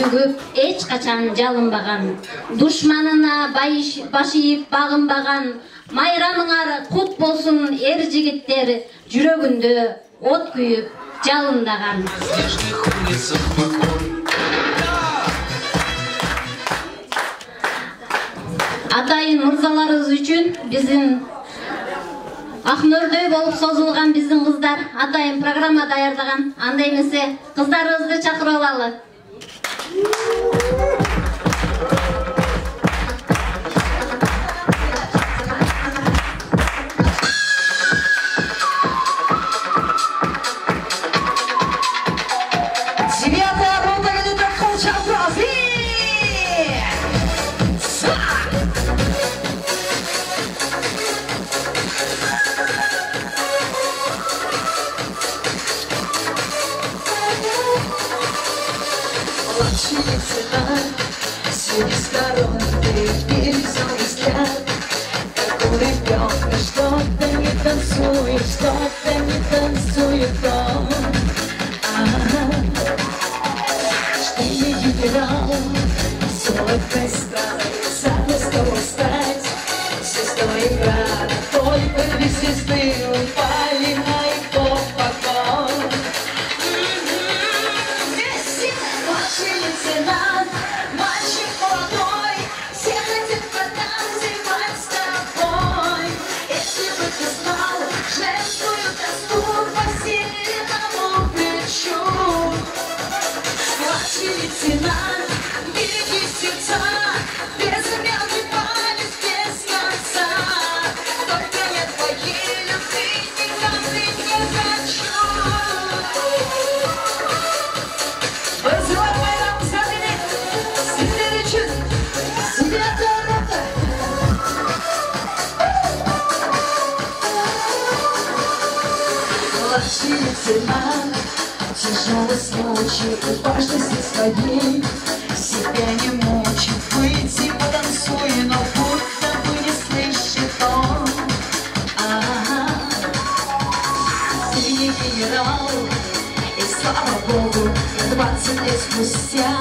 көп эч качан жалынбаган, душманына баш ийип багынбаган, майрамыңар кут болсун эр жигиттер, жүрөгүндө от күйүп жалындаган. Атайын мырзаларыбыз үчүн биздин Акнөрдөй болуп созулган биздин кыздар атайын программа даярдаган. Андай эмесе кыздарыбызды чакырып алалы. Тяжелый случай, важности своей, себя не мучай, выйди, потанцуй, но будто бы не слышит он. Ты не генерал, и слава Богу, 20 лет спустя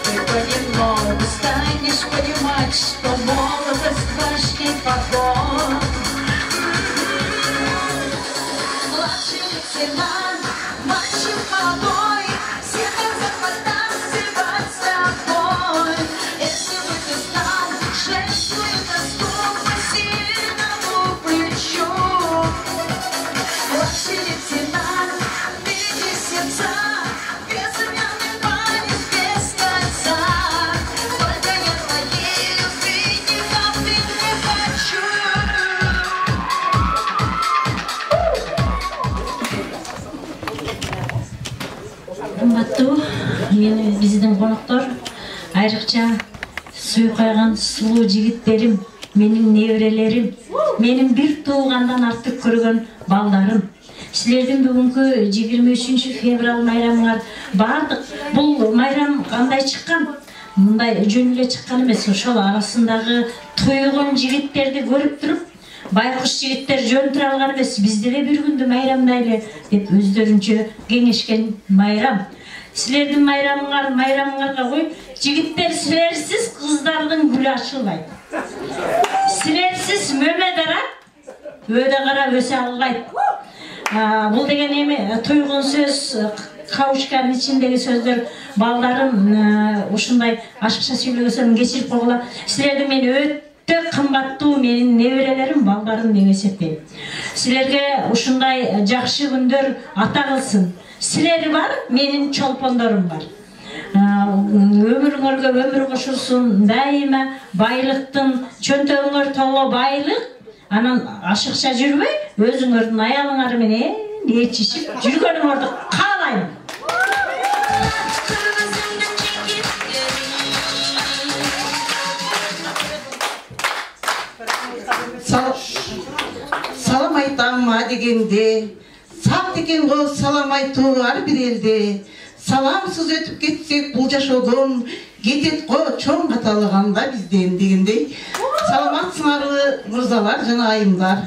ты понемногу станешь понимать, что молодость важней погон. Младший лейтенант, мальчик молодой, все хотят потанцевать с тобой. Если бы ты знал женскую тоску по сильному плечу. Младший лейтенант, береги сердца, безымянный палец без кольца. Только я твоей любви ни капли не хочу. Кымбаттуу биздин коноктор, айрыкча сүй койгон сулуу жигиттерим, менин неберелерим, менин бир туугандан артык көргөн балдарым. Силердин бүгүнкү 23 февраль майрамыңар бардык. Бул майрам кандай чыккан? Мындай жөн эле чыккан эмес. Ошол арасындагы туйгон жигиттерди көрүп туруп, байкуш жигиттер жөн тура алган эмес, биз деле бир күндү майрамдайлы деп өздөрүнчө кеңешкен майрам. Силердин майрамыңарга кой, жигиттер силерсиз кыздардын гүлү ачылбайт. Силерсиз мөмө дара өдө кара өсө албайт. Бул деген эми туйгун сөз, кабышканын ичиндеги сөздөр, балдарым ушундай ашыкча сүйлөгөсөм кечирип койгула. Силерди мен өтө кымбаттуу менин неберелерим, балдарым деп эсептейм. Силерге ушундай жакшы күндөр ата кылсын. Силер бар, менин чолпондорум бар. Өмүрүңөргө өмүр кошулсун, дайыма байлыктын, чөнтөгүңөр толо байлык, анан ашыкча жүрбөй, өзүңөрдүн аялыңар менен ээрчишип жүргөнүңөрдү каалайм. Салам айтам дегенде, сап деген го салам айтуу ар бир элде. Саламсыз өтүп кетсек бул жашоодон, кетет го чоң каталыганда бизден дегендей. Саламатсыңарбы мырзалар жана айымдар.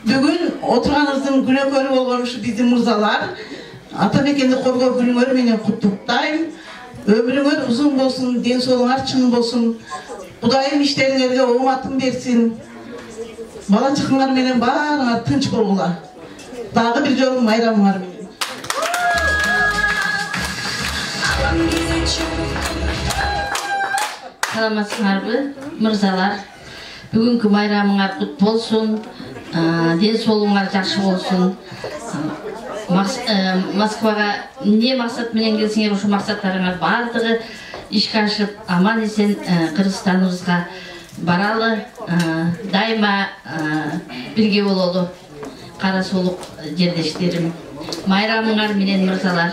Бүгүн отурганыбыздын күнөөкөрү болгон ушу биздин мырзалар, ата мекенди коргоо күнүңөр менен куттуктайм. Ömrüңөр uzun bolsun, den soолуңар чың болsun. Кудайым иштериңерге оңатын берсин. Бала чакыңар менен баарыңар тынч болгула. Дагы бир жолу майрамыңар менен. Саламатсыңарбы, мырзалар? Бүгүнкү майрамыңар кут болсун, ден соолуңар жакшы болсун. Москвага эмне максат менен келсеңер, ошо максаттарыңар бардыгы ишке ашып, аман эсен Кыргызстаныбызга баралы, дайыма бирге бололу. Кара соолук жерлештерим. Майрамыңар менен, мырзалар.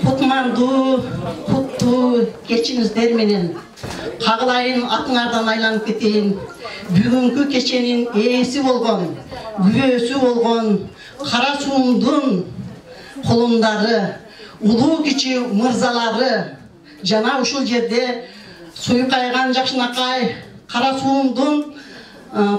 Кутмандуу, куттуу кечиңиздер менен кагылайын атыңардан айланып кетейин. Бүгүнкү кеченин ээси болгон, күбөсү болгон Кара Сууңдун кулундары, улуу кичи мырзалары жана ушул жерде Суюкайган Жакшынакай, Кара Сууңдун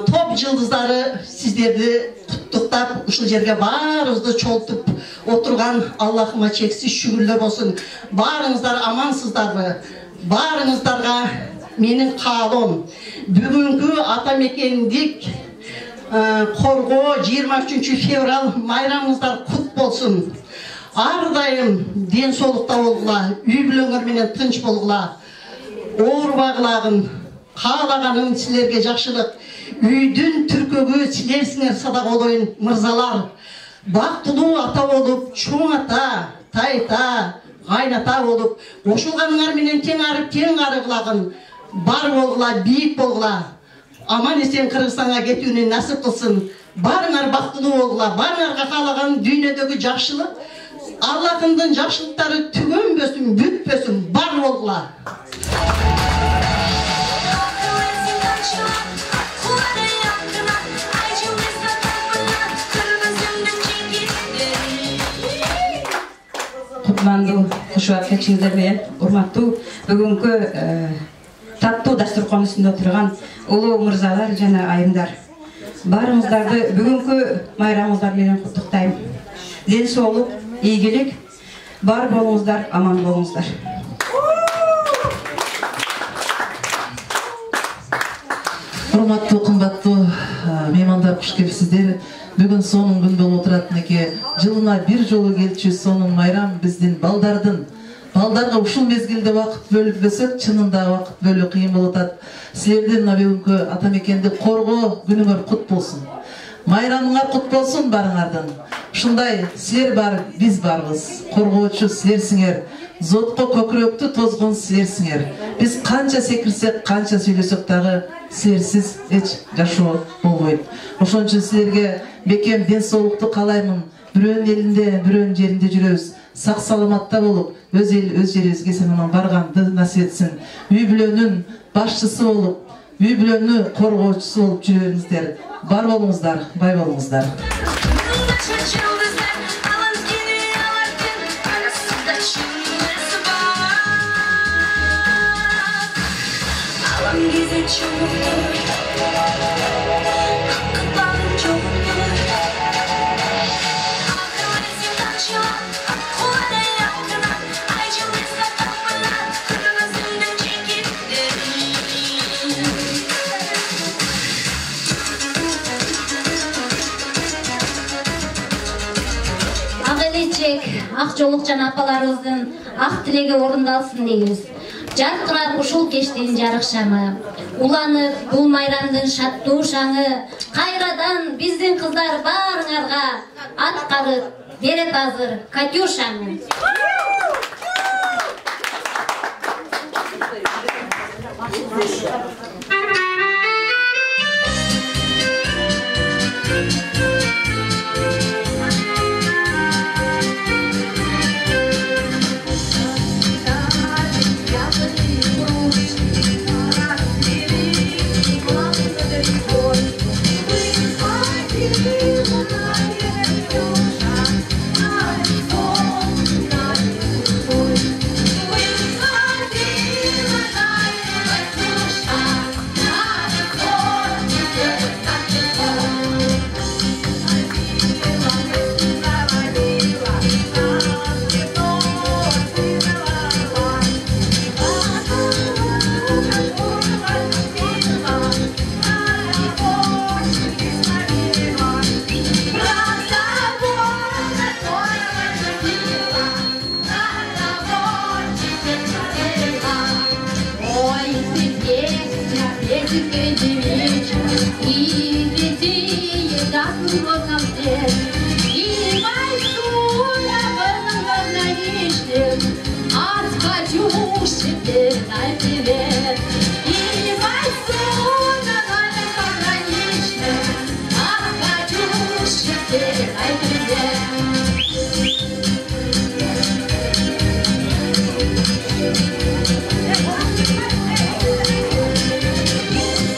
топ жылдыздары сиздерди куттуктап, ушул жерге баарыбызды чолтуп отурган Аллахыма чексиз шүгүрлөр болсун. Баарыңыздар амансыздарбы? Баарыңыздарга менин каалоом бүгүнкү ата мекендик коргоо 23 февраль майрамыңыздар кут болсун. Ар дайым ден соолукта болгула, үй бүлөңөр менен тынч болгула. Оорубагылагын, каалаганым силерге жакшылык. Үйдүн түркөгү силерсиңер садак болоюн, мырзалар. Бактылуу ата болуп, чоң ата, тайта, кайната болуп, ошулганыңар менен тең арып, тең карыгылагын бар болгула, бийик болгула. Аман эсен Кыргызстанга кетүүнү насып кылсын. Барыңар бактылуу болгула, барыңарга каалаган дүйнөдөгү жакшылык, Аллахымдын жакшылыктары түгөнбөсүн, бүтпөсүн, бар болгула. Кутмандуу, кушубат кечиңиздер менен урматтуу бүгүнкү таттуу дастуркан үстүндө отурган улуу мырзалар жана айымдар. Баарыңыздарды бүгүнкү майрамыңыздар менен куттуктайм. Ден соолук, ийгилик, бар болуңуздар, аман болуңуздар. Урматтуу, кымбаттуу меймандар, куш келипсиздер. Бүгүн сонун күн болуп отурат неке. Жылына бир жолу келчү сонун майрам биздин балдардын. Балдарга ушул мезгилде вакыт бөлүнбөсөк, чынында вакыт бөлүү кыйын болуп атат. Силердин бүгүнкү ата мекенди коргоо күнүңөр кут болсун. Майрамыңар кут болсун барыңардан. Ушундай силер бар, биз барбыз. Коргоочу силерсиңер. Зотко көкүрөктү тозгон силерсиңер. Биз канча секирсек, канча сүйлөсөк дагы силерсиз эч жашоо болбойт. Ошон үчүн силерге бекем ден соолукту каалаймын. Бирөөнүн элинде, бирөөнүн жеринде жүрөбүз. Сак саламатта болуп, өз эл, өз жерибизге сенен барганды насип этсин. Үй бүлөнүн башчысы болуп, үй бүлөнү коргоочусу болуп жүрөңүздөр. Бар болуңуздар, бай болуңуздар. Ак жолук жана апаларыбыздын ак тилеги орундалсын дейбиз. Жаркырап ушул кештин жарык шамы, уланып бул майрамдын шаттуу шаңы, кайрадан биздин кыздар баарыңарга аткарып берет азыр Катюшаны.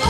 Oh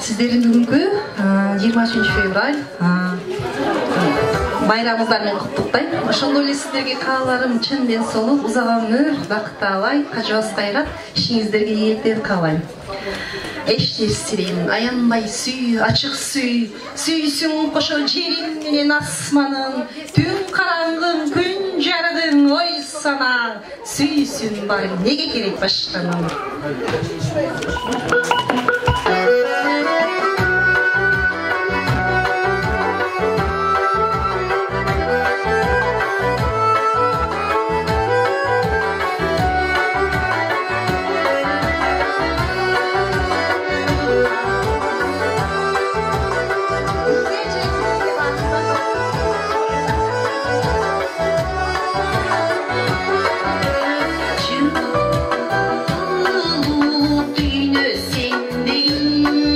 Сіздердің бүгінгі 23 февраль байрамыңыздармен құттықтаймын. Ошондой эле сіздерге кааларым чын денсаулык, узаган өмүр, бакыт таалай, кажыбас кайрат ишиңиздерге ийгиликтер каалайм. Эштер сирен, аянбай сүй, ачык сүй, сүйсүң кошо жериң менен асманың, түн караңгың, күн жарыгың, ой санаң, сүйсүн бай, неге керек башканың? Düğünü sendeyim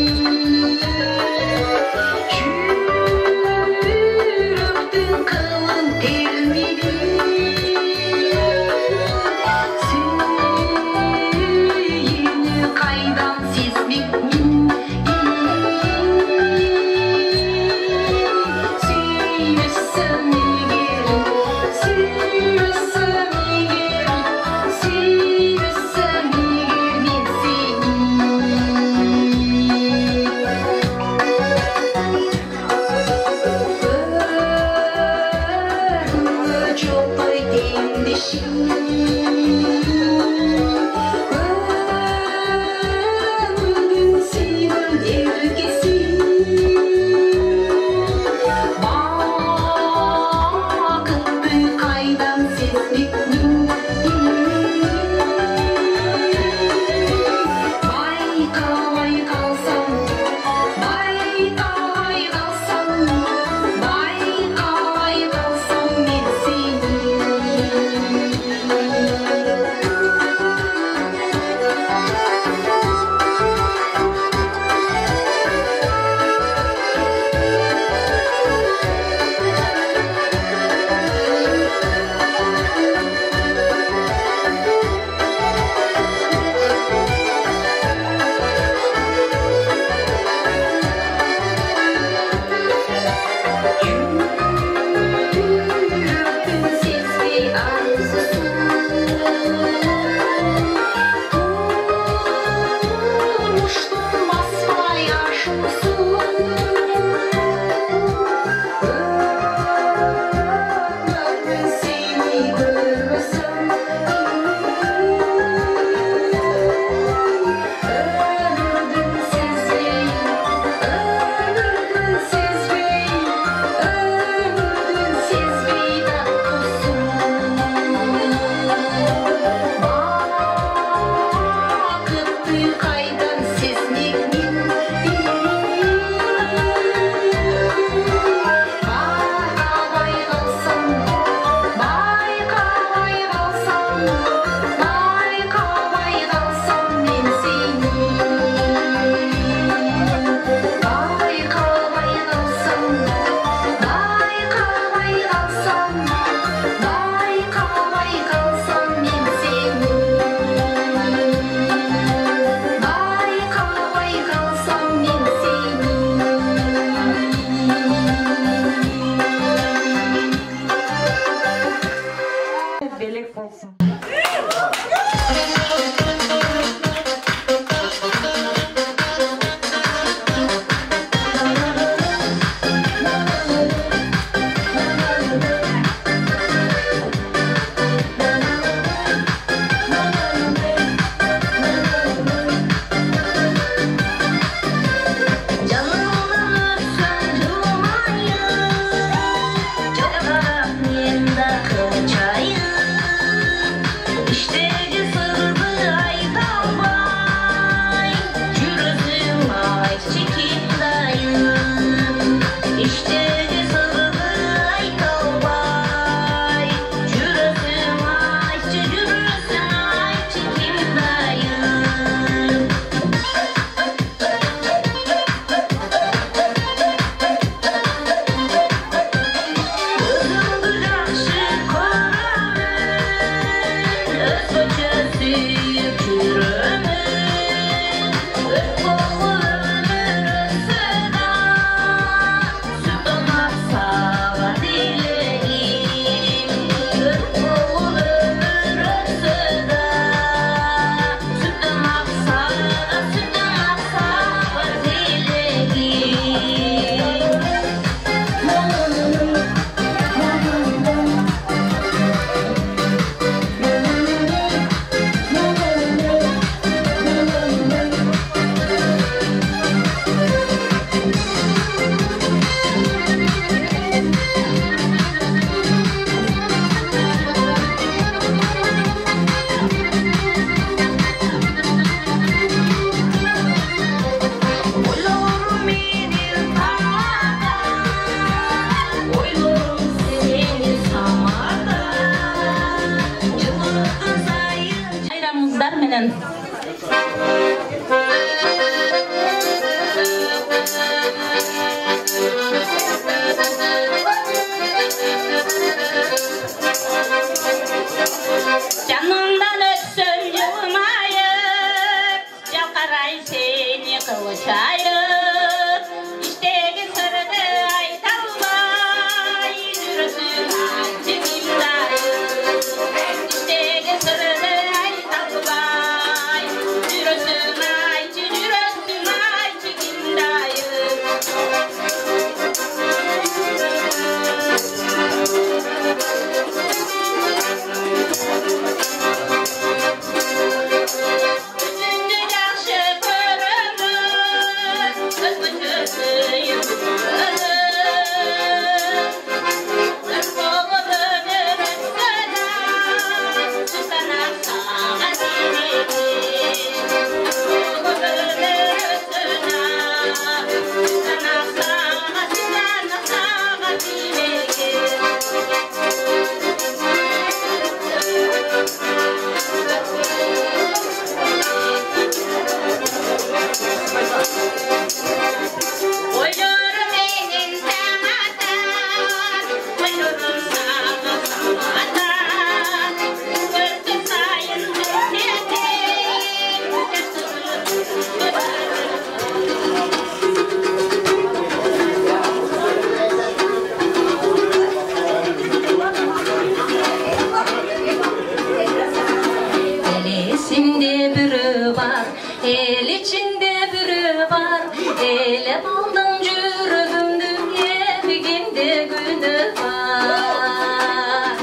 El içinde biri var, elep aldın yürüdümdü, yemigimde günü var.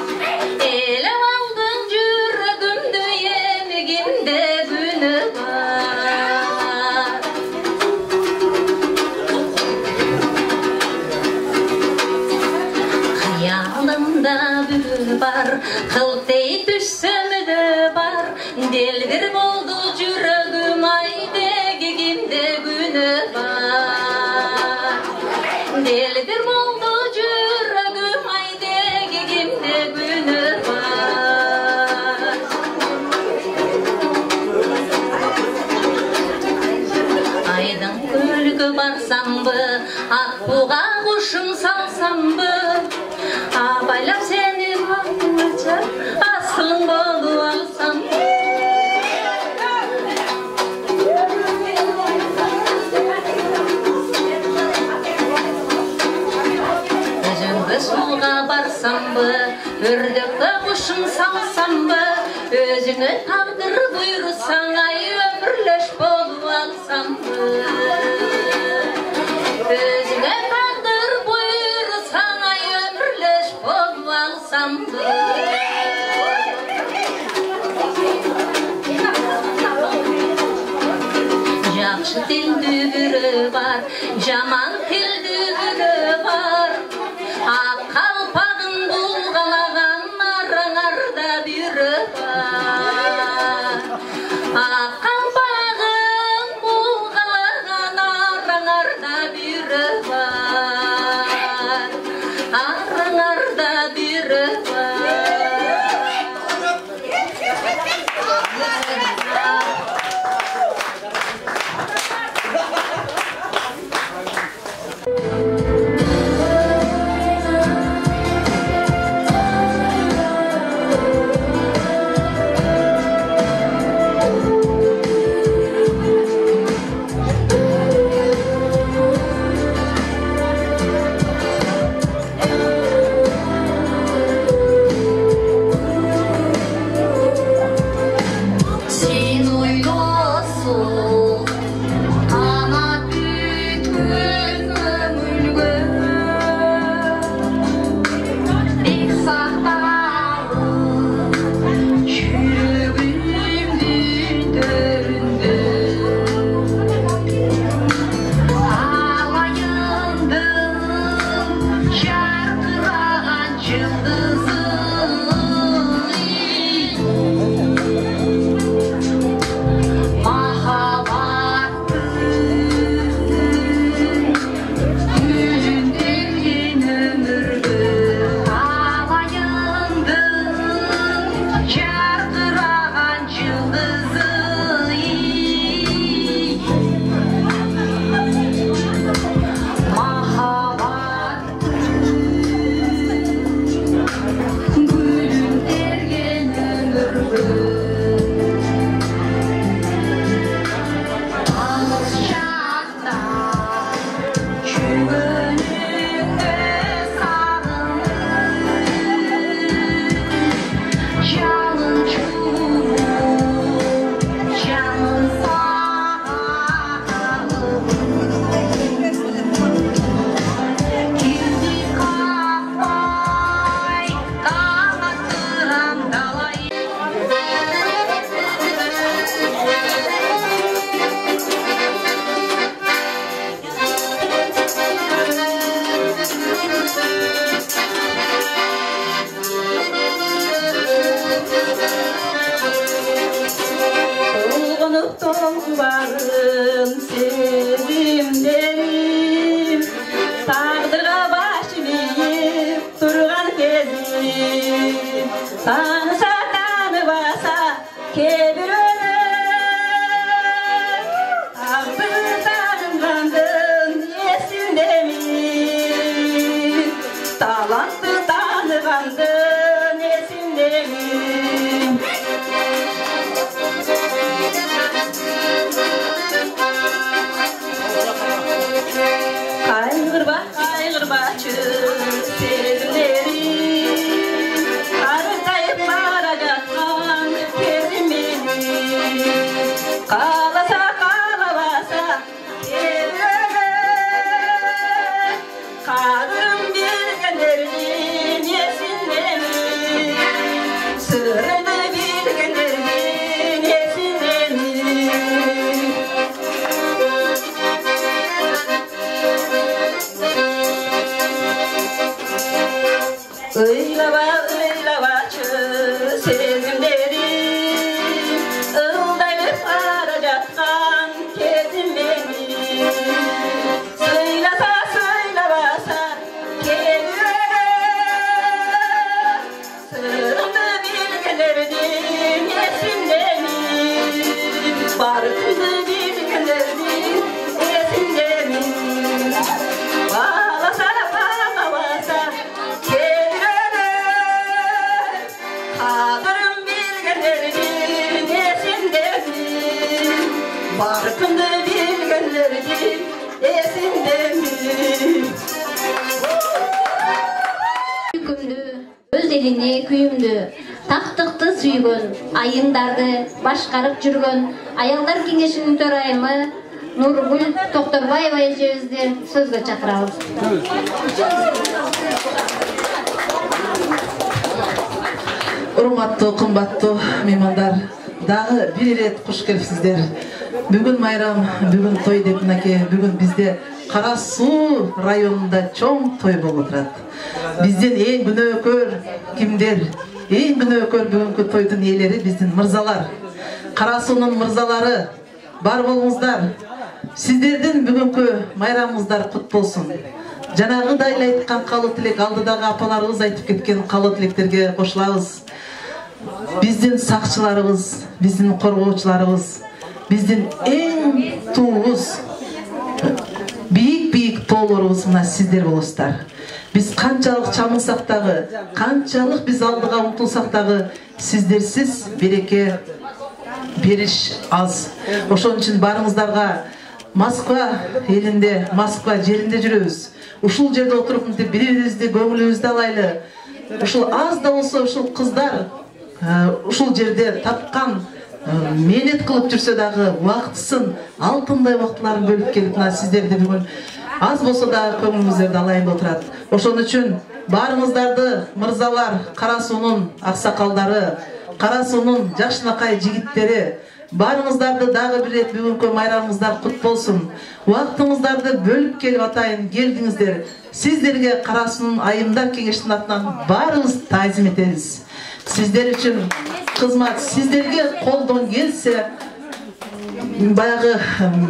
Elep aldın yürüdümdü, yemigimde günü var. Hayalımda biri var, kıl dey düşsem de var. Deldir oldu yüreğim, aydegimde günü var. Deldir oldu yüreğim, aydegimde günü var. Aydın kölgü barsam mı, akbuğa kuşum salsam mı? Abaylap seni bakınca aslın bolu alsam. Özüngü suğa barsam mı, ördekte kuşum salsam mı? Özüne takdir buyursan ay ömürleş bolu alsam mı? Özüne takdir buyursan ay ömürleş bolu alsam mı? Yaxşı dildi biri var, jaman tildi biri var. Ak kalpağın bulgalagan aranarda biri var. Ak kalpağın bulgalagan aranarda biri var. Aranarda biri var. bilgenlerdi esindemin. Bağlasa bağlasa kendine kadırım bilgenlerdi esindemin. Barkındı bilgenlerdi esindemin. Өз элине күйүмдү тактыкты сүйгөн айымдарды башкарып жүргөн аялдар кеңешинин төрайымы Нургүл Токторбаева эжебизди сөзгө чакырабыз. Урматтуу, кымбаттуу меймандар, дагы бир ирет куш келипсиздер. Бүгүн майрам, бүгүн той деп мынакей, бүгүн бизде Кара Суу районунда чоң той болуп отурат. Биздин эң күнөөкөр кимдер? Эң күнөөкөр бүгүнкү тойдун ээлери биздин мырзалар. Кара Суунун мырзалары, бар болуңуздар. Сиздердин бүгүнкү майрамыңыздар кут болсун. Жанагыдай эле айткан калуу тилек, алдыдагы апаларыбыз айтып кеткен калуу тилектерге кошулабыз. Биздин сакчыларыбыз, биздин коргоочуларыбыз, биздин эң туубуз, бийик тоолорубуз мына сиздер болосуздар. Биз канчалык чамылсак дагы, канчалык биз алдыга умтулсак дагы, сиздерсиз береке бериш аз. Ошон үчүн барыңыздарга Москва элинде, Москва жеринде жүрөбүз. Ушул жерде отуруп мынтип бири-бирибизди көңүлүбүздү алайлы. Ушул аз да болсо ушул кыздар ушул жерде тапкан менет кылып жүрсө дагы убактысын, алтындай убактыларын бөлүп келип мына сиздерди бүгүн аз болсо дагы көңүлүңүздөрдү алайын деп отурат. Ошон үчүн баарыңыздарды мырзалар, Кара Суунун аксакалдары, Кара Суунун жакшынакай жигиттери, баарыңыздарды дагы бир рет бүгүнкү майрамыңыздар кут болсун. Убактыңыздарды бөлүп келип атайын келдиңиздер. Сиздерге Кара Суунун айымдар кеңешинин атынан баарыбыз таазим этебиз. Сиздер үчүн кызмат, сиздерге колдон келсе, баягы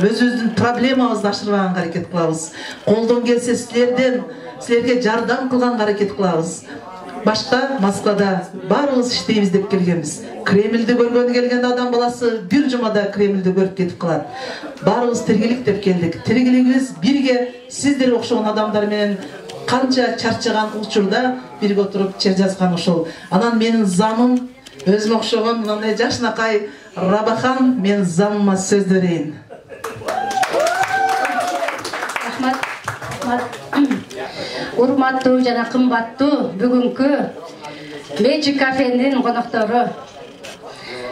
өзүбүздүн проблемабызды ашырбаганга аракет кылабыз. Колдон келсе силерге жардам кылганга аракет кылабыз. Башка Москвада баарыбыз иштейбиз деп келгенбиз. Кремльди көргөнү келген адам баласы бир жумада Кремльди көрүп кетип калат. Баарыбыз тиргелик деп келдик. Тиргелигибиз бирге сиздер окшогон адамдар менен канча чарчаган учурда бирге отуруп чер жазган ушул. Анан менин замым өзүмө окшогон мындай жакшынакай Рабахан, мен замыма сөз берейин. Рахмат. Урматтуу жана кымбаттуу бүгүнкү Magic кафенин коноктору,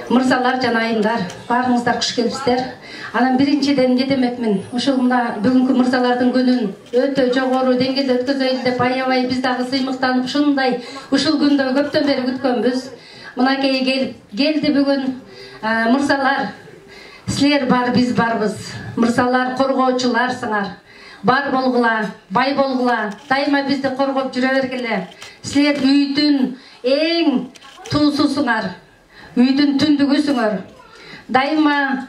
мырзалар жана айымдар, баарыңыздар куш келипсиздер. Анан биринчиден эмне демекмин? Ушул мына бүгүнкү мырзалардын күнүн өтө жогору деңгээлде өткөзөйүн деп аябай биз дагы сыймыктанып ушундай ушул күндө көптөн бери күткөнбүз. Мынакей келди бүгүн мырзалар. Силер бар, биз барбыз. Мырзалар коргоочуларсыңар. Бар болгула, бай болгула, дайыма бизди коргоп жүрө бергиле. Силер үйдүн эң туусусуңар, үйдүн түндүгүсүңөр. Дайыма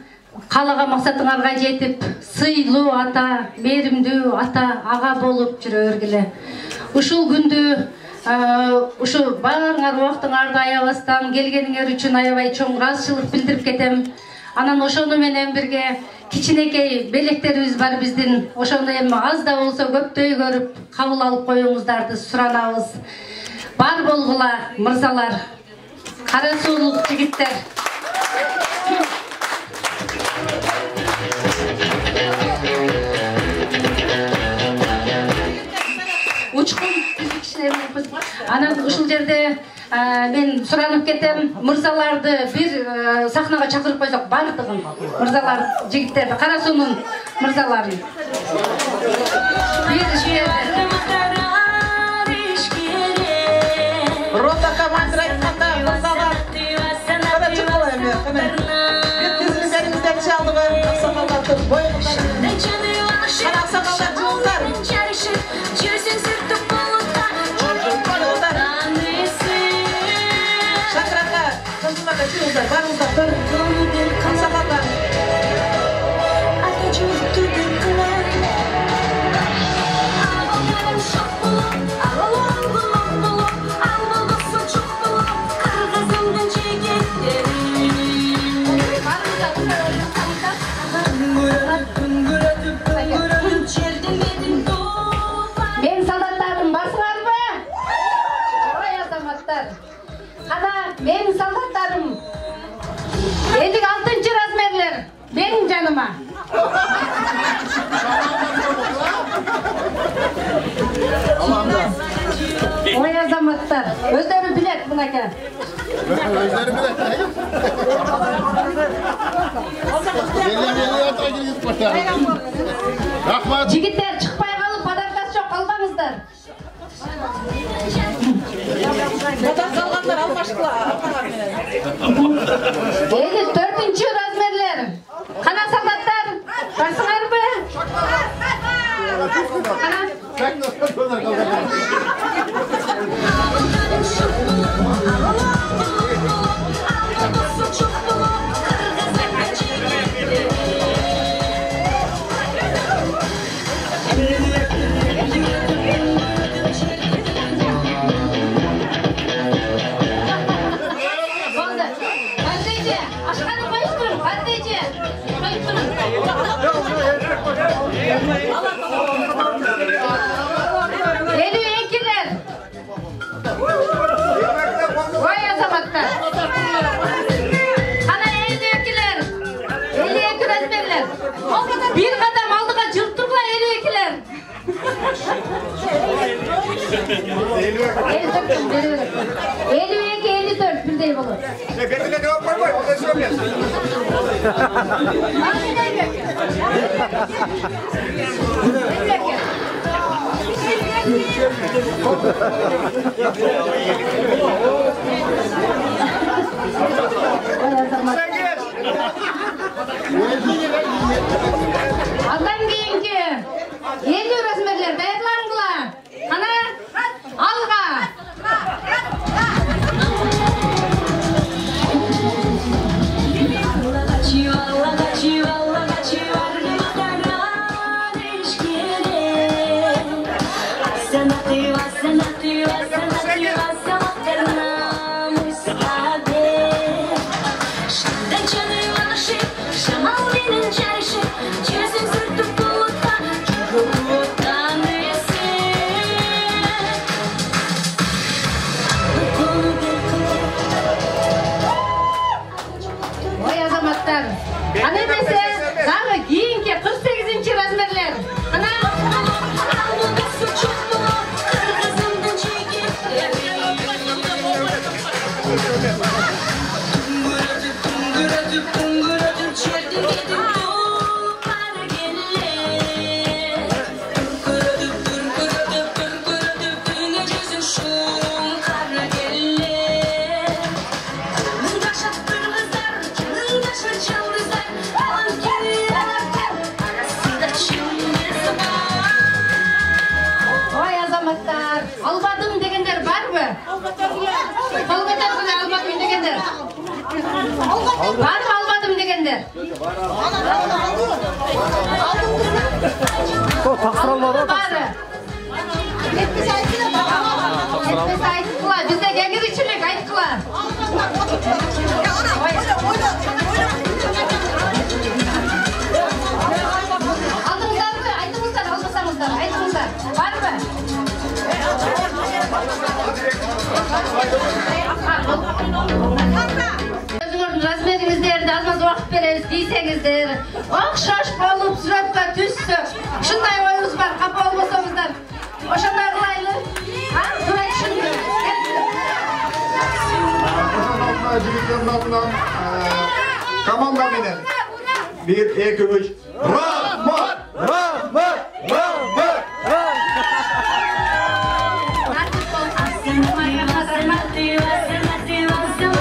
каалаган максатыңарга жетип, сыйлуу ата, мээримдүү ата, ага болуп жүрө бергиле. Ушул күндү ушу баарыңар убактыңарды аябастан келгениңер үчүн аябай чоң ыраазычылык билдирип кетем. Анан ошону менен бирге кичинекей белектерибиз бар биздин. Ошону эми аз да болсо көптөй көрүп кабыл алып коюңуздарды суранабыз. Бар болгула мырзалар, Кара Суулук жигиттер. Учкун анан ушул жерде мен суранып кетем, мырзаларды бир сахнага чакырып койсок, бардыгын мырзалар, жигиттерди, Кара Суунун мырзаларын. Бир жерде Рота командир айтканда мырзалар. Кана чыкпайм мен, кана. Бир тизимдерибизден чалдыгы, аксакалдар бойгундар. Кана аксакалдар жылдар. Барыңыздар, аксакалдар. Мен солдаттарым басыларбы? Ой азаматтар. Ана менің солдаттарым 56-шы размерлер менің жаныма. Ой азаматтар, өздері білет бұнака. Өздері білет, Рахмат. Жігіттер шықпай қалып, подаркасы жоқ, қалбаңыздар. Қалғандар алмашқыла. 54-ші размерлер. Қана солдаттар, барсыңар бі? Ой азаматтар. Ана 52-лер. 52 размерлер. Bir қадам алдыға жүріп тұрғыла 52-лер. 52-54 бірдей болады. Бетіне жауап қоймай, ондай сөйлес. Алдан кейінгі 50 размерлер даярланғыла. Ана алға. Ой азаматтар, ана емесе дағы кейінгі 48-ші размерлер. Ана албадым дегендер бар бі? Қолғатарғыда албадым дегендер. Бар бі албадым дегендер? Бары. Етпес айтқыла, бізде кәңгірішілік айтқыла. Алдыңыздар бі? Айтыңыздар, алмасаңыздар, айтыңыздар. Бар бі? Өзіңіздің размеріңіздерді аз-маз уақыт береміз дейсеңіздер, ұқсас болып суратқа түсті. Шындай ойымыз бар, қапа болмасаңыздар. Ошандай қылайлы. Сурат шынды. Жігіттердің алдынан команда менен 1, 2, 3 Рахмат! Рахмат! Рахмат!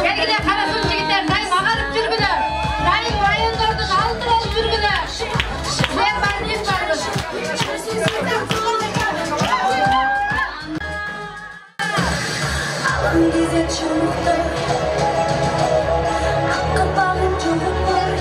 Келгіле қарасын жігіттер, дайым ағарып жүргілі. Дайым райондардың алды болып жүргілі. Мен бармыз бармыз. Аққапағын жолып бар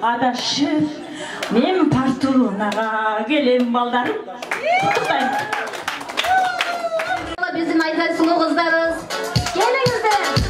Adaşım, men Partulunaga gelem baldarım. Bizim ayday sulu kızlarız. Gelingizler.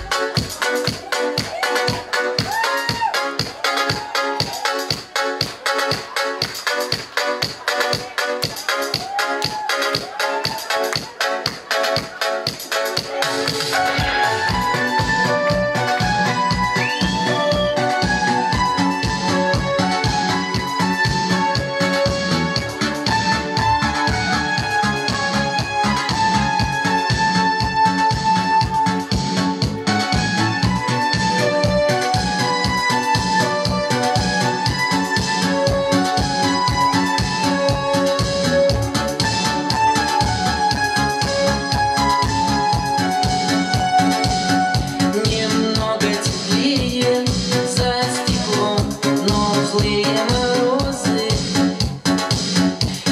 теплые морозы.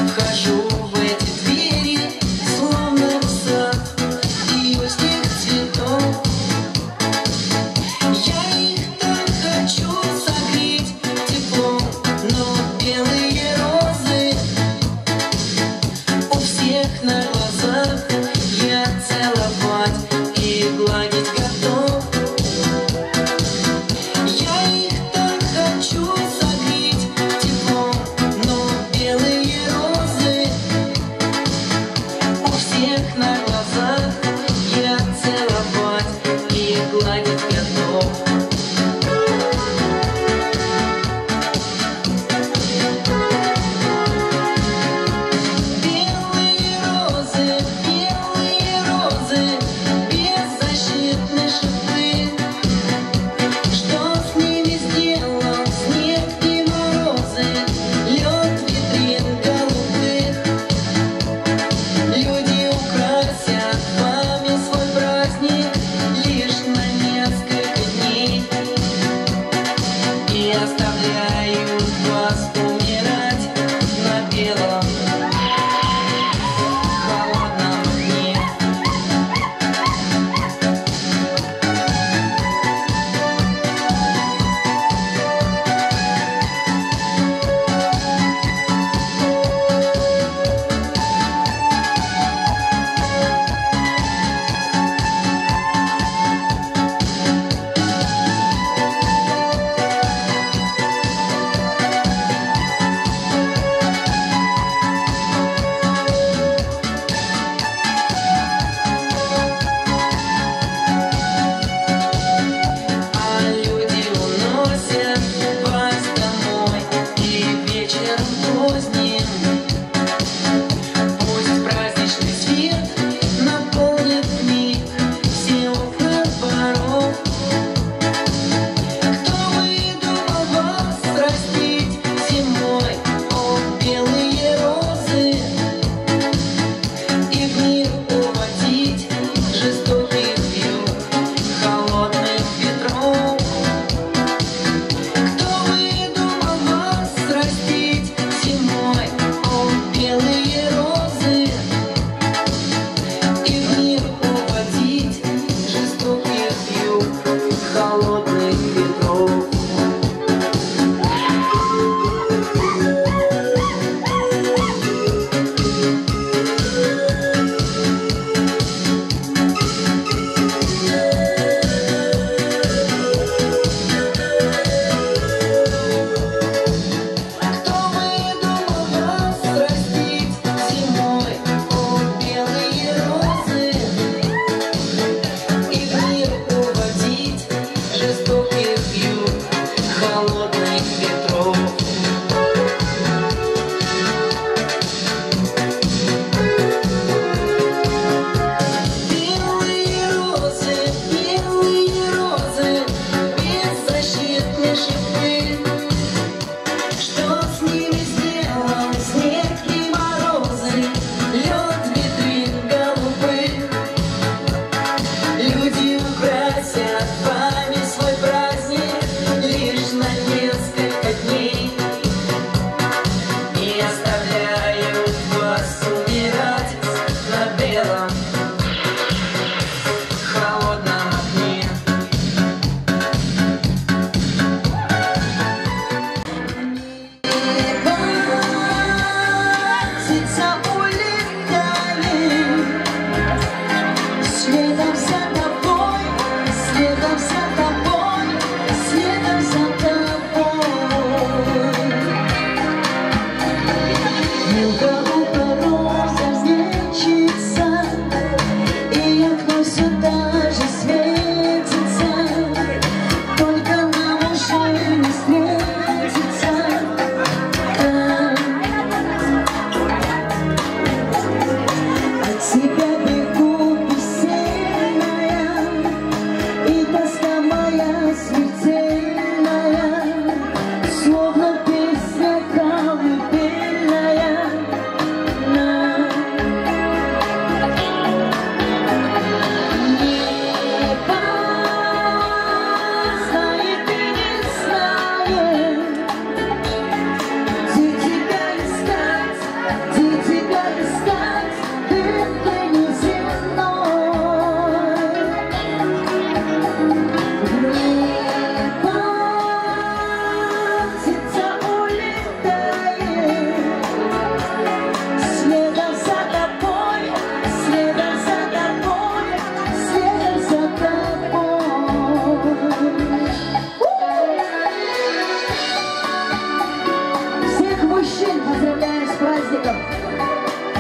Вхожу в эти двери, словно в сад июльских цветов. Я их так хочу согреть теплом, но белые розы у всех на глазах я целовать и гладить готов. Я их так хочу согреть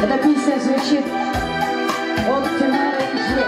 Это песня звучит от тенора Инжи.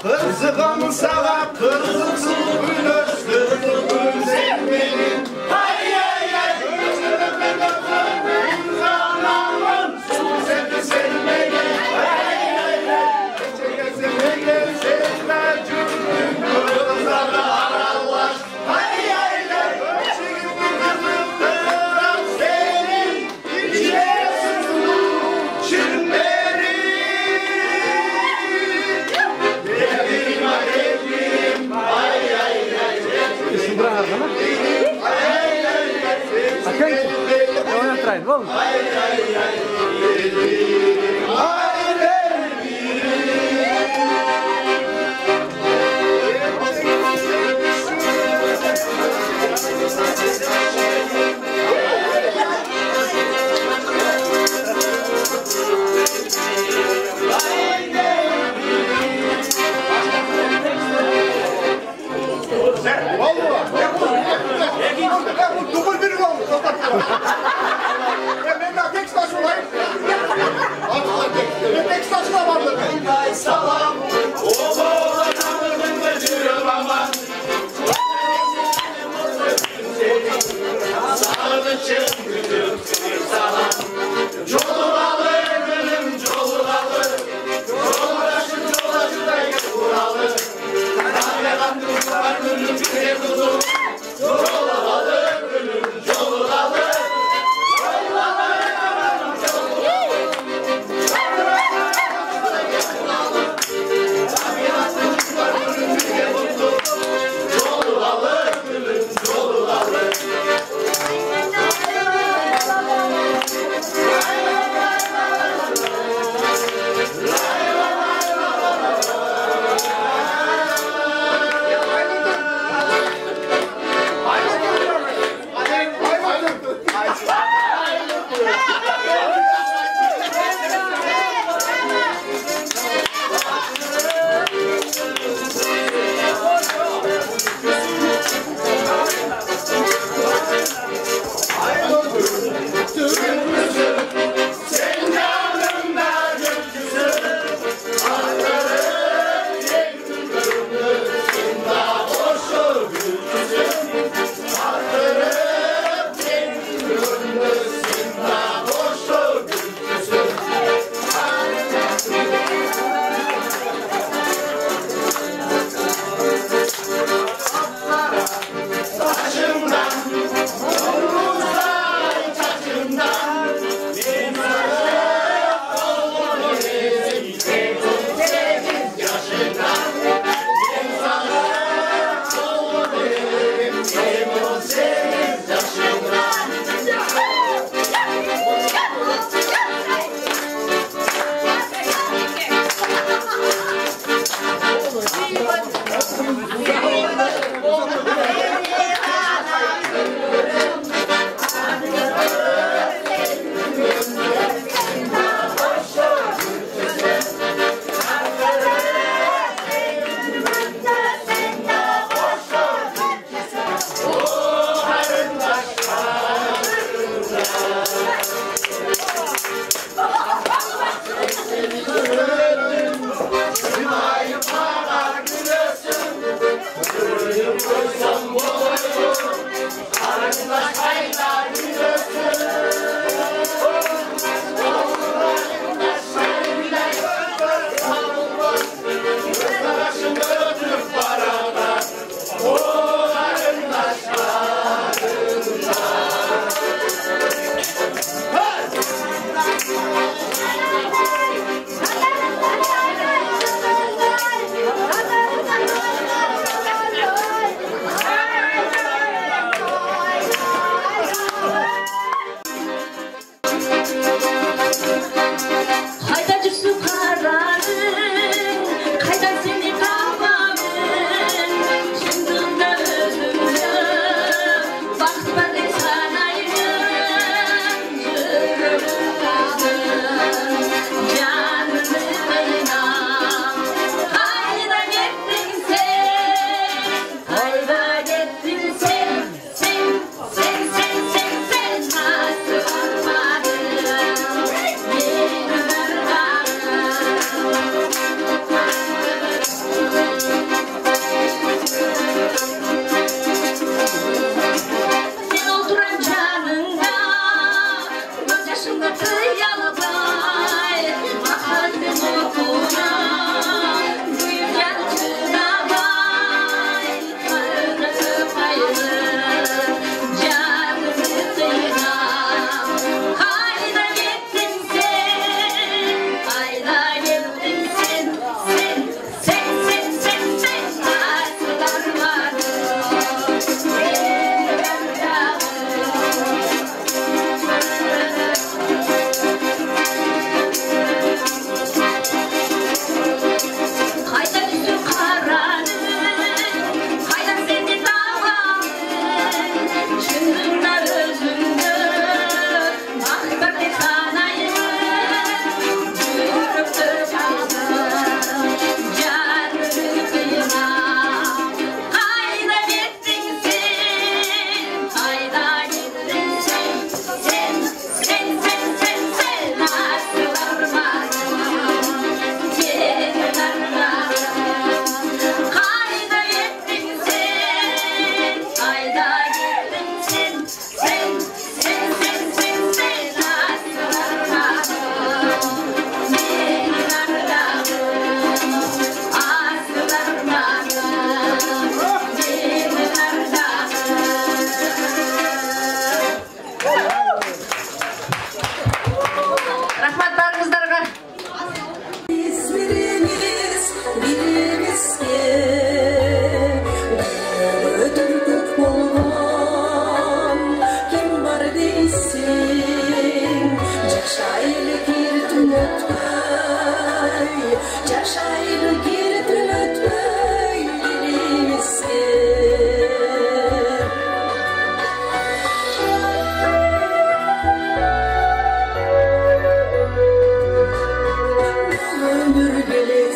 Kızıqam sağa, kızıqsız güneş, kızıqsız güzel benim. Ay ay ay, kızıqsız güneş, zanamın, su seni sevmeye. Ay ay ay, sevmeye, sevme cümlüm, kızlara aralaş. Ay ay ay, kızıqsız kızıqsız senin, içesin çimleri. Salam, o boğazımın götürür ama sarıçın güdüm salam. Çoluralı gülüm çoluralı, çolaşı da yıkuralı. Kanalı kandım var gülüm bir kuzum, çoluralı gülüm çoluralı.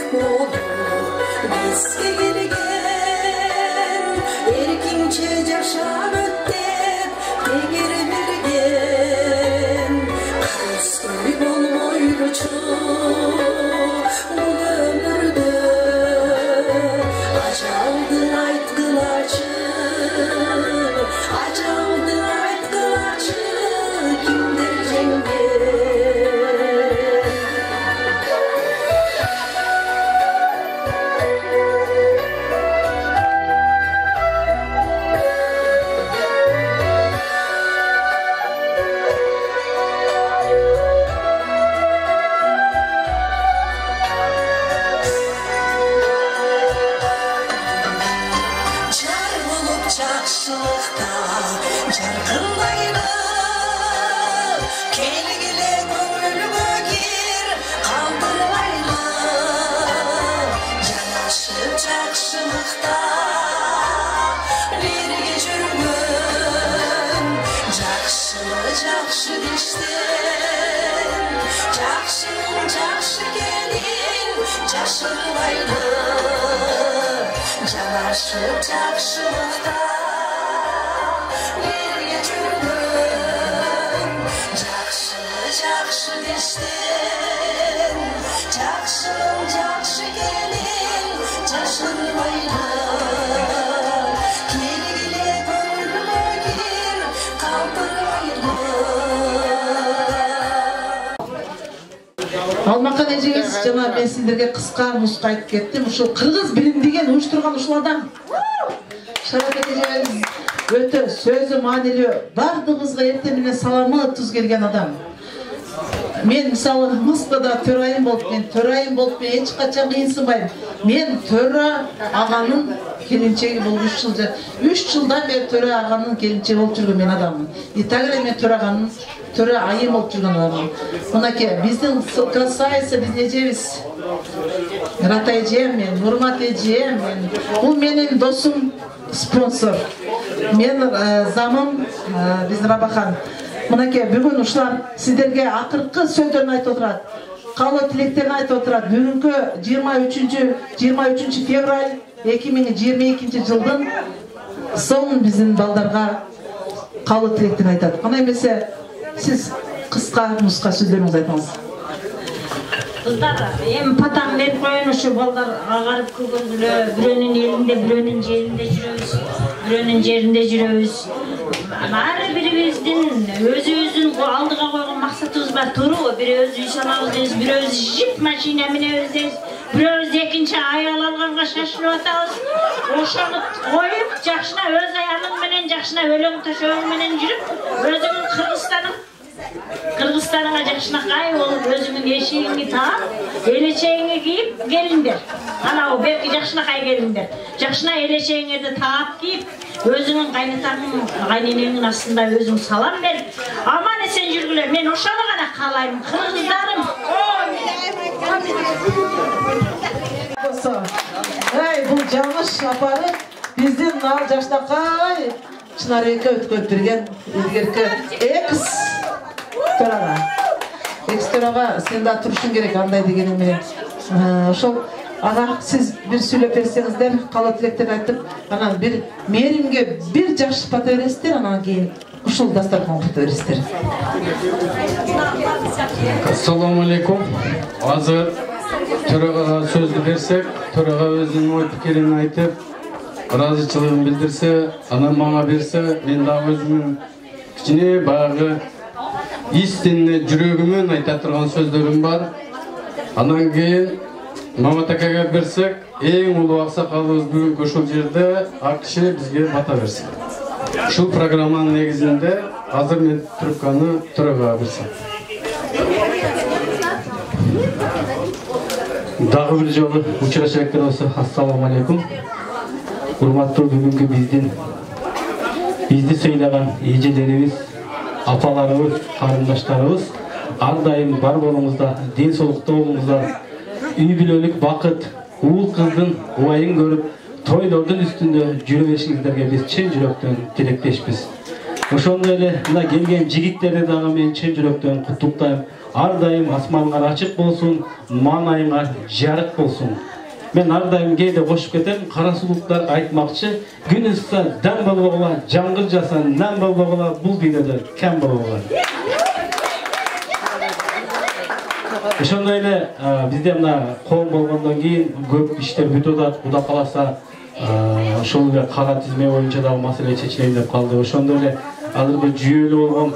Bizge gelgen erkinçe yaşanıp dep tegirmirgen Kızgıy bolmoyluçu bu ömürde Ajaldır aytgılarçı Ajaldır aytgılarçı kimdir jenggen Жақсылықта жарқылдайды келгіле көңілге кер қалдырмайды жанашып жақсылықта бірге жүрген жақсы дештен жақсы келін жашырмайды жанашып жақсылықта бірге жүрген жақсы дештен жақсы келін жашырмайды келгіле көңілге кер қалдырмайды Алмақан эжеңиз жана мен сиздерге кыска нуска айтып кеттим. Ушул кыргыз билим деген уюштурган ушул адам. Шарапет эжеңиз өтө сөзү маанилүү, бардыгыбызга эртең менен саламы туз келген адам. Мен мисалы Москвада төрайым болуп, мен эч качан кыйынсынбайм. Мен төрө аганын келинчеги болуп 3 жылдан бери төрө аганын келинчеги болуп жүргөн мен адаммын. И так эле мен төрө аганын төрө айым болуп жүргөн адаммын. Мынакей биздин красавица биз эжебиз. Рата эжем мен, Нурмат эжем мен. Бул менин досум, спонсор. Мен замым биз Рабахан. Мынакей бүгүн ушулар сиздерге акыркы сөздөрүн айтып отурат. Каалоо тилектерин айтып отурат. Бүгүнкү 23 февраль 2022 жылдын соң биздин балдарга каалоо тилектерин айтат. Кандай эмесе сиз кыска нуска сөздөрүңүздү айтыңыз. Кыздар, эми патаң берип коюн, ушу балдар агарып көргөндө бирөөнүн элинде, бирөөнүн жеринде жүрөбүз. Ар бирибиздин өзүбүздүн алдыга койгон максатыбыз бар. Туруу, бирөөбүз үй салабыз дейбиз, бирөөбүз жип машина минебиз дейбиз, бирөөбүз экинчи аял алганга шашылып атабыз. Ошону коюп, жакшына өз аялың менен, жакшына өлөң төшөгүң менен жүрүп, өзүңүн Кыргызстанга жакшынакай болуп, өзүңүн эшигиңди таап, элечегиңи кийип келиңдер. Анау берки жакшынакай келиңдер. Жакшына элечегиңди таап кийип, өзүңүн кайнатаңдын, кайненеңдин астында өзүң салам берип, аман эсен жүргүлө. Мен ошону гана каалайм, кыргыздарым. Бул жаңыш апары биздин ал жакшынакай Чынарбекке өткөрүп берген илгерки экс-төрага. Экс-төрага сен да турушуң керек андай дегениме. Ошол ага сиз бир сүйлөп берсеңиздер, каалоо тилектерди айтып, анан бир мээримге бир жаш пата бересиздер, анан кийин ушул дастарханга пата бересиздер. Ассаламу алейкум. Азыр төрөгага сөздү берсек, төрөгага өзүнүн ой пикирин айтып, ыраазычылыгын билдирсе, анан мага берсе, мен дагы өзүмүн кичине баягы истинне жүрөгүмөн айта турган сөздөрүм бар. Анан кийин Мамат акага берсек, эң улуу аксакалыбыз бүгүнкү ушул жерде ак киши бизге бата берсин. Ушул программанын негизинде азыр мен трубканы төрөгага берсем. Дагы бир жолу учурашып болсо, ассаламу алейкум. Урматтуу бүгүнкү бизди сыйлаган эжелерибиз, апаларыбыз, карындаштарыбыз, ар дайым бар болуңузда, ден соолукта болуңуздар, үй бүлөлүк бакыт, уул кыздын убайын көрүп, тойлордун үстүндө жүрө беришиңиздерге биз чын жүрөктөн тилектешпиз. Ошондой эле мына келген жигиттерди дагы мен чын жүрөктөн куттуктайм. ар дайым асманыңар ачык болсун, маанайыңар жарык болсун. Мен ар дайым кейде кошуп кетем, кара сулуктар айтмакчы, күн ысса дам болбогула, жаңгыр жаса нам болбогула, бул дүйнөдө кем болбогула. Ошондой эле бизде мына коом болгондон кийин көп иштер бүтүп атат, Кудай кааласа ошол эле кара тизме боюнча дагы маселе чечилейин деп калды. Ошондой эле азыркы жүйөлүү болгон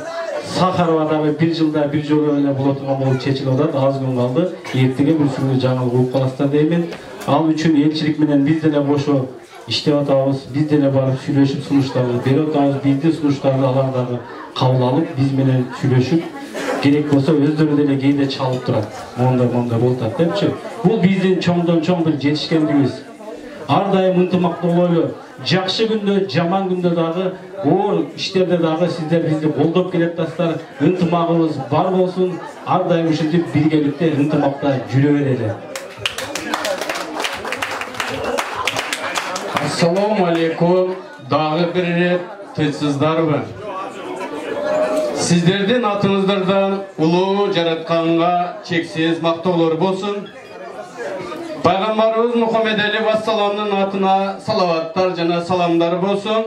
Сахарова дагы бир жылда бир жолу эле боло турган болуп чечилип атат. Az күн калды. Эртеге бир сүрүү жаңылык угуп каласыздар деймин. Ал үчүн элчилик менен биз деле кошо иштеп атабыз. Биз деле барып сүйлөшүп сунуштарды берип атабыз. Биздин сунуштарды алар дагы кабыл алып, биз менен сүйлөшүп, керек болсо өздөрү деле кээде чалып турат. Мондай болуп атат депчи. Бул биздин чоңдон чоң бир жетишкендигибиз. Ар дайым ынтымактуу болойлу. Жакшы күндө, жаман күндө дагы, оор иштерде дагы сиздер бизди колдоп келатасыздар. Ынтымагыбыз бар болсун. Ар дайым ушинтип биргеликте ынтымакта жүрө берели. Ассаламу алейкум. Дагы бир рет тынчсыздарбы? Сиздердин атыңыздардан улуу жаратканга чексиз мактоолор болсун. Пайгамбарыбыз Мухаммед алейхиссаламдын атына салаваттар жана саламдар болсун.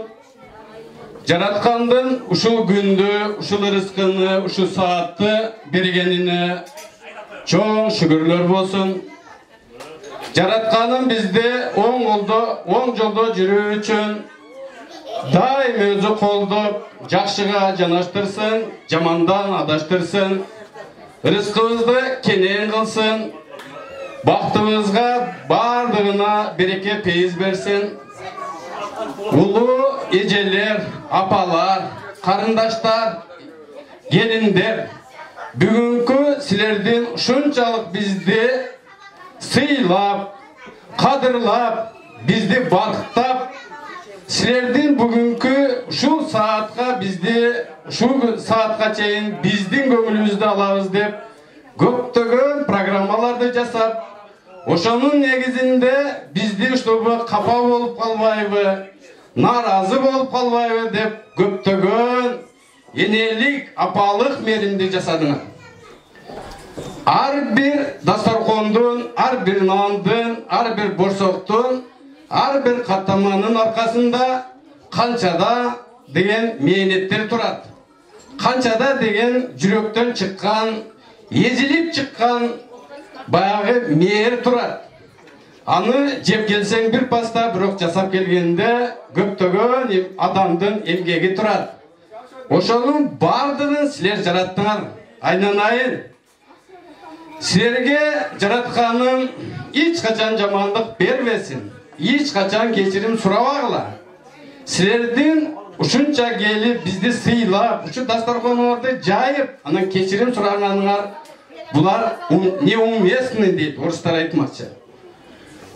Жараткандын ушул күндү, ушул рызкыны, ушул саатты бергенине чоң шүгүрлөр болсун. Жаратканын бизде оң жолдо жүрүү үчүн дайым өзү колдоп, жакшыга жанаштырсын, жамандан адаштырсын, рызкыбызды кенен кылсын, бактыбызга бардыгына береке пейиз берсин. Улуу эжелер, апалар, карындаштар, келиндер, бүгүнкү силердин ушунчалык бизди сыйлап, кадырлап, бизди барктап, силердин бүгүнкү ушул саатка чейин биздин көңүлүбүздү алабыз деп көптөгөн программаларды жасап, ошонун негизинде бизди ушуну капа болуп калбайбы, наразы болуп калбайбы деп көптөгөн энелик, апалык мээримди жасадыңар. Ар бир дасторкондун, ар бир нандын, ар бир борсоктун, ар бир каттаманын аркасында канчада деген мээнеттер турат. Канчада деген жүрөктөн чыккан, езилип чыккан баягы мээр турат. Аны жеп келсең бир паста, бирок жасап келгенде көптөгөн адамдын эмгеги турат. Ошонун бардыгын силер жараттыңар. Айнанайын. Силерге жаратканым эч качан жамандык бербесин. Эч качан кечирим сурабагыла. Силердин ушунча келип бизди сыйлап, ушу дасторкоңорду жайып, анан кечирим сураганыңар булар неуместный дейт, орустар айтмакчы.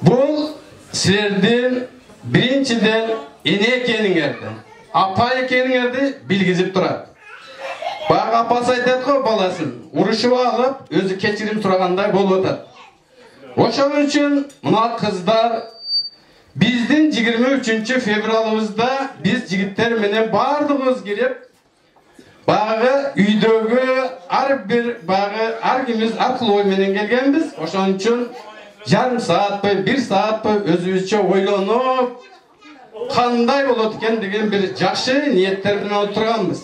Бул силердин биринчиден эне экениңерди, апа экениңерди билгизип турат. Баягы апасы айтат го баласын, урушуп алып, өзү кечирим сурагандай болуп атат. Ошон үчүн мына кыздар биздин 23 февралыбызда биз жигиттер менен бардыгыбыз кирип, баягы үйдөгү ар кимиз аркылуу ой менен келгенбиз. Ошон үчүн жарым саатпы, 1 саатпы өзүбүзчө ойлонуп, кандай болот экен деген бир жакшы ниеттер менен отурганбыз.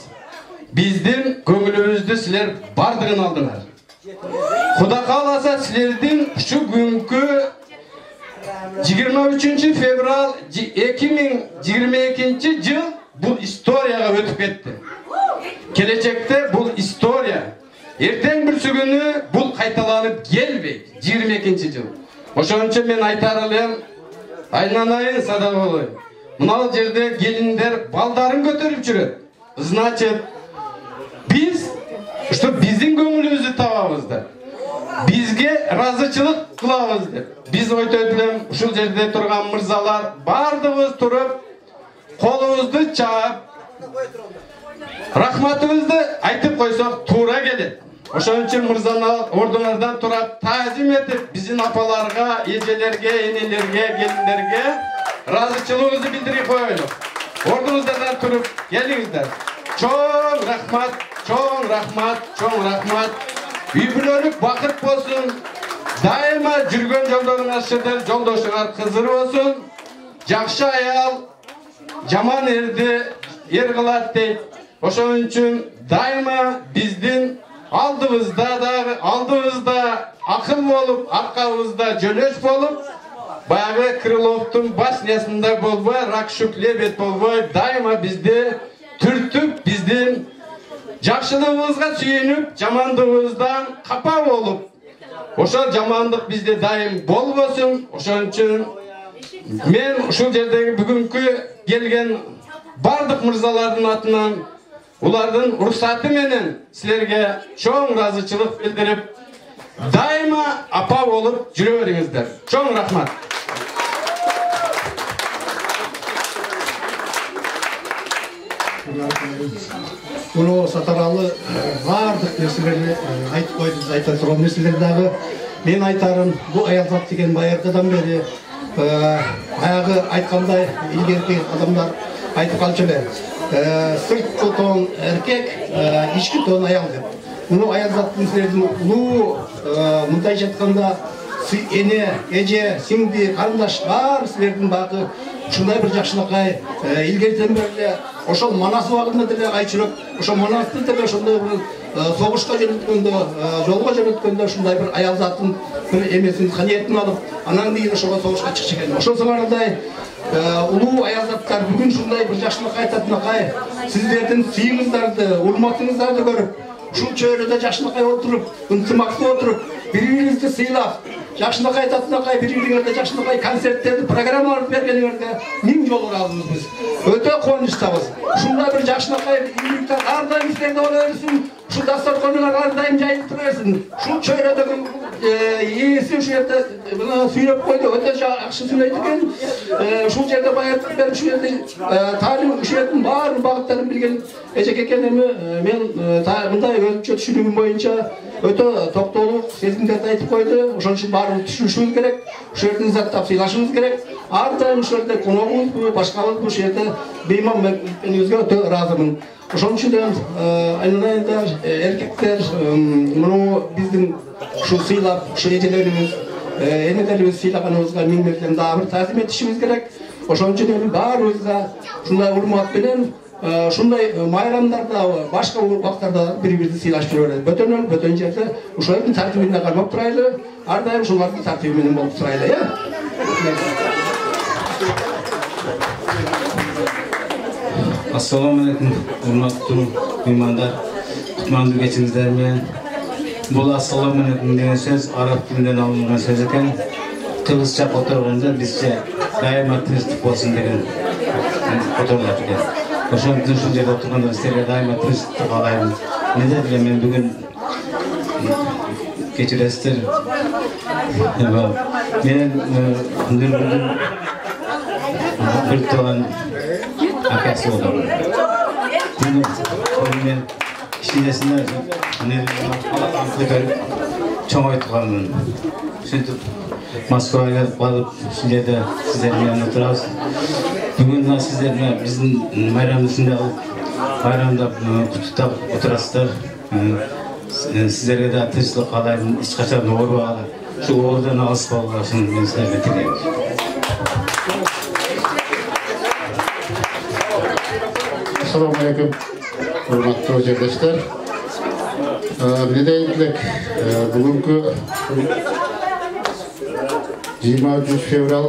Биздин көңүлүбүздү силер бардыгын алдыңар. Кудай кааласа силердин ушу күнкү 23 феврал 2022 жыл бул историяга өтүп кетти. Келечекте бул история. Эртең бир күнү бул кайталанып келбейт. 22 жыл. Ошон үчүн мен айтар элем, айнанайын сада болой. Мына жерде келиндер балдарын көтөрүп жүрөт. Значит, биз биздин көңүлүбүздү табабыз деп, бизге ыраазычылык кылабыз деп. Биз ойтой билем, ушул жерде турган мырзалар бардыгыбыз туруп, колубузду чаап, рахматыбызды айтып койсок туура келет. Ошон үчүн мырзаны ордуңардан турап таазим этип, биздин апаларга, эжелерге, энелерге, келиндерге ыраазычылыгыбызды билдирип коелу. Ордуңуздардан туруп келиңиздер. Чоң рахмат, чоң рахмат, чоң рахмат. үй бүлөлүк бакыт болsun. Daima жүргөн жолдоруңар жолдошуңар кызыр болsun. Жакшы аял жаман ерди ер кылат дейт. Ошон үчүн daima биздин алдыбызда акыл болуп, аркабызда жөнөш болуп, баягы Крыловдун баснясында болбой, Ракшук Лебед болбой, daima бизди түртүп, биздин жакшылыгыбызга сүйүнүп, жамандыгыбыздан капа болуп, ошол жамандык бизде дайым болбосун. Ошон үчүн мен ушул жердеги бүгүнкү келген бардык мырзалардын атынан, улардын уруксаты менен силерге чоң ыраазычылык билдирип, дайыма апа болуп жүрө бериңиздер. Чоң рахмат. Bunu Sataralı bardық нерселерди айтып койду, айта турган нерселер дагы. Мен айтарым, bu аялзат деген байыркыдан бери баягы айткандай илгерки адамдар айтып калчу эле. Сырткы тон эркек, ички тон аял деп. Муну аялзаттын силердин улуу мындай жатканда эне, эже, сиңди, карындаш бар силердин багы ушундай бир жакшынакай илгертен бери ошол Манас убагында деле айчырып, ошол Манасты деле ошондой бир согушка жөнөткөндө, жолго жөнөткөндө ушундай бир аялзаттын бир эмесин, каниятын алып, анан кийин ошого согушка чыкчу экен. Ошол сыңардай улуу аялзаттар бүгүн ушундай бир жакшынакай айтатынакай сиздердин сүйүүңүздөрдү, урматыңыздарды көрүп, ушул чөйрөдө жакшынакай отуруп, ынтымактуу отуруп, бири-бирибизди сыйлап, жакшынакай айтатынакай бири-бириңерге жакшынакай концерттерди, программаларды бергениңерге миң жолу ыраазыбыз биз. Өтө кубанычтабыз. Ушундай бир жакшынакай ийгиликтер ар дайым силерде боло берсин. Ушул дасторконуңар ар дайым жайылып тура берсин. Ушул чөйрөдөгү ээси ушул жерде мына сүйлөп койду, өтө жакшы сүйлөйт экен. Ушул жерде баягы берип ушул жерде тарих ушул жердин баарын багыттарын билген эжек экеними мен мындай өзүнчө түшүнүгүм боюнча өтө токтолуу сезимдерди айтып койду. Ошон үчүн баарын түшүнүшүбүз керек. Ушул жерден заттап сыйлашыбыз керек. Ар дайым ушул жерде коногубузбу, башкабызбу ушул жерде бейман менибизге өтө ыраазымын. Ошон үчүн айналайында эркектер муну биздин ушул сыйлап, ушул эжелерибиз, энелерибиз сыйлаганыбызга миң мертен дагы бир таазим этишибиз керек. Ошон үчүн баарыбызга ушундай урмат менен ушундай майрамдарда, башка убактарда бири-бирибизди сыйлашып жүрөлү. Бөтөн бөтөн жерде ушулардын тартибинде кармап турайлы, ар дайым ушулардын тартиби менен болуп турайлы, Assalamu alaikum, hurmatly mehmanlar. Kutmandı geçiңиздер менен. Бул assalamu alaikum деген сөз араб тилинен алынган сөз экен. Кыргызча которгондо бизче дайыма тынчтык болсун деген которулат экен. Ошон үчүн ушул жерде отурганда силерге дайыма тынчтык каалайм. Эмне деле мен бүгүн кечиресиздер. Мен Дүрбүлдүн бир тууган akası oldu. Bunu men kişilesinde Allah'tan koyup çoğu aytıqanmın. Сөйтіп Москваға барып, сіздерді сіздермен отырамыз. Бүгін сіздермен біздің майрамысында байрамда құттықтап отырасыздар. Сіздерге де тыныштық қалаймын, ешқашан ауырбауға, шу ауырдан алыспауға үшін мен сіздерге тілеймін. Assalamu alaikum, hurmatlı jerdeshler. Ne deyindik? Bugünkü 23 fevral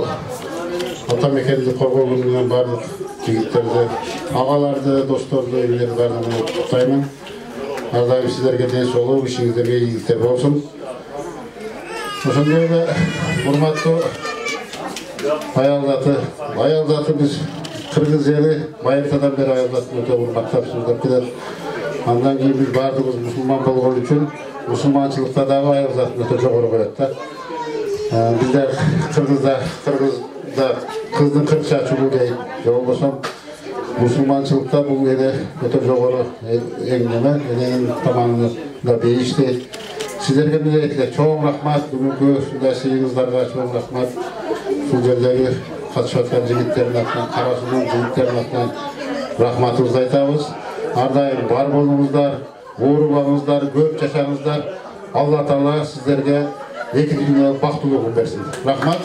Atamekenli korgoo gününden bardıq jigitlerdi, ağalardı, dostlardı, evlerdi bardığını tuttayman. Ardayım sizlerge dens olup, işinizlerge iyilikler olsun. Oşonda da hurmatlı ayaldatı biz Kırgız eli bayırtadan beri ayaldatı öte hurmatlap sürdürüp gider. Andan keyin biz bardığımız Müslüman bolğon üçün Müslümançılıkta dağı ayaldatı öte jogorу koyat da. Bizler Kırgızda kızdın 40 çaçılı deyip, yol bolsam Müslümançılıkta bu ele öte jogorу egneme, elenin tamamını da beyişti. Sizlerge bize çoğun rahmat, bugünkü suydaşlığınızlarga çoğun rahmat. Şu yerleri katışatkan jigitlerin atынан, Karasudun jigitlerin atынан rahmatımızı aytабыз. Ardayım бар болуңуздар, уурубаңыздар, көп жашаңыздар. Алла Таала сіздерге екі дүниелік бақтылығын берсін. Рахмат.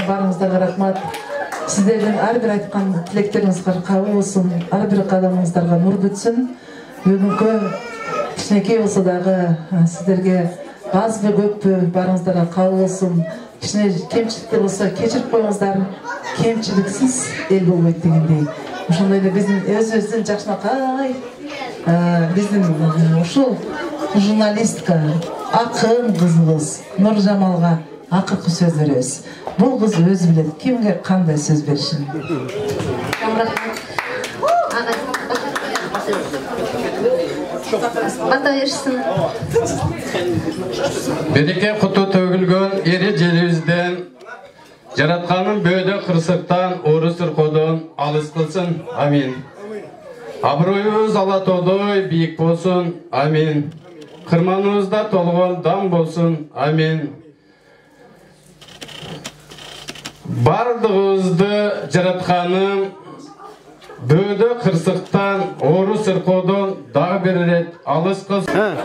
Барыңыздарға рахмат. Сіздердің әрбір айтқан тілектеріңізге қабыл болсын, әрбір қадамыңыздарға нұр бүтсін. Бүгінгі кішінекей болса дағы сіздерге аз ба көп барыңыздарға қабыл болсын. Кішіне кемшіліктер болса кешіріп қойыңыздар. Кемшіліксіз ел болмайды дегендей. Ошондой біздің өз-өзін жакшынакай біздің ушул журналистка акын кызыбыз Нуржамалга акыркы сөз беребиз. Бул кыз өзү билет кимге кандай сөз беришин. Береке куту төгүлгөн эрежелибизден жаратканын бөөдө кырсыктан ору сыркоодон алыс кылсын. Амин. Аброюбуз ала тоодой бийик болсун. Амин. Кырманыбызда толгон дам болсун. Амин. Бардығызды жаратканым бөөдө кырсыктан ору сыркоодон дагы бир рет алыс кылсын.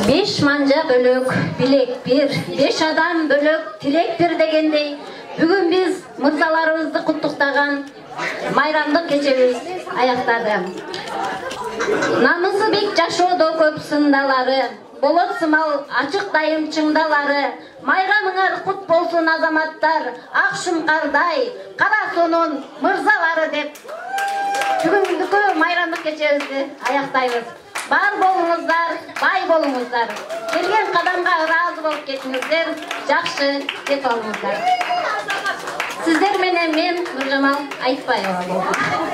5 манжа бөлөк, билек бир, 5 адам бөлөк, тилек бир дегендей, бүгүн биз мырзаларыбызды куттуктаган майрамдык кечебиз аяктады. Намысы бек жашоодо көп сындалары, болот сымал ачык дайым чыңдалары, майрамыңар кут болсун азаматтар, ак шумкардай, кара сонун мырзалары деп бүгүнкү майрамдык кечебизди аяктайбыз. Бар болуңуздар, бай болуңуздар. Келген кадамга ыраазы болуп кетиңиздер, жакшы кете алыңыздар. Сиздер менен мен Нуржамал Айтбаева болдум.